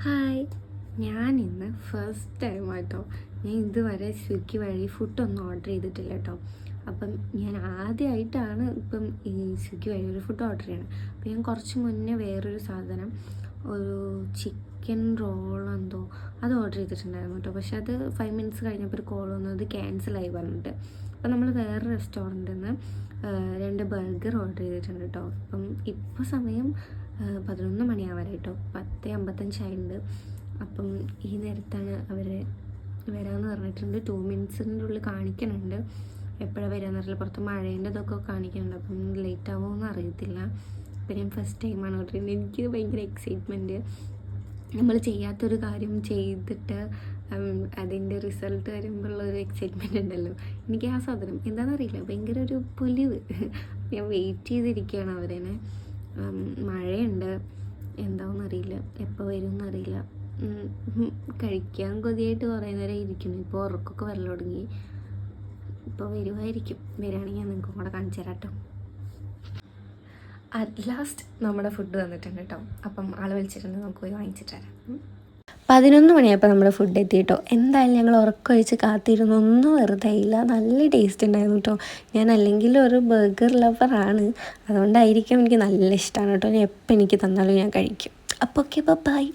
Hi, ഞാനിന്ന് first ടൈമായിട്ടോ. ഞാൻ ഇതുവരെ സ്വിഗ്ഗി വഴി ഫുഡൊന്നും ഓർഡർ ചെയ്തിട്ടില്ല കേട്ടോ. അപ്പം ഞാൻ ആദ്യമായിട്ടാണ് ഇപ്പം ഈ സ്വിഗ്ഗി വഴി ഒരു ഫുഡ് ഓർഡർ ചെയ്യണം. അപ്പം ഞാൻ കുറച്ച് മുന്നേ വേറൊരു സാധനം, ഒരു ചിക്കൻ റോളെന്തോ അത് ഓർഡർ ചെയ്തിട്ടുണ്ടായിരുന്നു കേട്ടോ. പക്ഷെ അത് 5 മിനിറ്റ്സ് കഴിഞ്ഞപ്പോൾ ഒരു കോൾ വന്നത് ക്യാൻസലായി പറഞ്ഞിട്ട്. അപ്പം നമ്മൾ വേറെ റെസ്റ്റോറൻറ്റിൽ നിന്ന് 2 ബർഗർ ഓർഡർ ചെയ്തിട്ടുണ്ട് കേട്ടോ. അപ്പം ഇപ്പോൾ സമയം 11 മണിയാവാനായിട്ടോ, 10:55 അപ്പം ഈ നേരത്താണ് അവർ വരാമെന്ന് പറഞ്ഞിട്ടുണ്ട്. 2 മിനിറ്റ്സിൻ്റെ ഉള്ളിൽ കാണിക്കുന്നുണ്ട്. എപ്പോഴാണ് വരാമെന്ന് അറിയില്ല. പുറത്ത് മഴേൻ്റെ ഇതൊക്കെ കാണിക്കുന്നുണ്ട്. അപ്പം ലേറ്റ് ആവുമോയെന്ന് അറിയത്തില്ല. അപ്പം ഞാൻ ഫസ്റ്റ് ടൈമാണ് ഓർഡർ ചെയ്യുന്നത്. എനിക്ക് ഭയങ്കര എക്സൈറ്റ്മെൻറ്റ്. നമ്മൾ ചെയ്യാത്തൊരു കാര്യം ചെയ്തിട്ട് അതിൻ്റെ റിസൾട്ട് വരുമ്പോഴുള്ളൊരു എക്സൈറ്റ്മെൻറ്റ് ഉണ്ടല്ലോ, എനിക്ക് ആ സാധനം എന്താണെന്നറിയില്ല, ഭയങ്കര ഒരു പൊലിവ്. ഞാൻ വെയിറ്റ് ചെയ്തിരിക്കുകയാണ് അവരെന്നെ. മഴയുണ്ട്, എന്താണെന്നറിയില്ല, എപ്പോൾ വരുമെന്നറിയില്ല. കഴിക്കാൻ കൊതിയായിട്ട് കുറേ നേരം ഇരിക്കുന്നു. ഇപ്പോൾ ഉറക്കമൊക്കെ വരൽ തുടങ്ങി. ഇപ്പോൾ വരുമായിരിക്കും. വരികയാണെങ്കിൽ ഞാൻ നിങ്ങൾക്കും കൂടെ കാണിച്ചു തരാം കേട്ടോ. അറ്റ് ലാസ്റ്റ് നമ്മുടെ ഫുഡ് വന്നിട്ടുണ്ട് കേട്ടോ. അപ്പം ആൾ വിളിച്ചിട്ടുണ്ട്, നമുക്ക് പോയി വാങ്ങിച്ചിട്ട് വരാം. 11 മണിയായപ്പോൾ നമ്മുടെ ഫുഡ് എത്തി കേട്ടോ. എന്തായാലും ഞങ്ങൾ ഉറക്കമൊഴിച്ച് കാത്തിരുന്നു, ഒന്നും വെറുതെ ഇല്ല. നല്ല ടേസ്റ്റ് ഉണ്ടായിരുന്നു കേട്ടോ. ഞാൻ അല്ലെങ്കിൽ ഒരു ബർഗർ ലവറാണ്, അതുകൊണ്ടായിരിക്കും എനിക്ക് നല്ല ഇഷ്ടമാണ് കേട്ടോ. ഞാൻ എപ്പോൾ എനിക്ക് തന്നാലും ഞാൻ കഴിക്കും. അപ്പോൾ ഓക്കെ, ബൈ.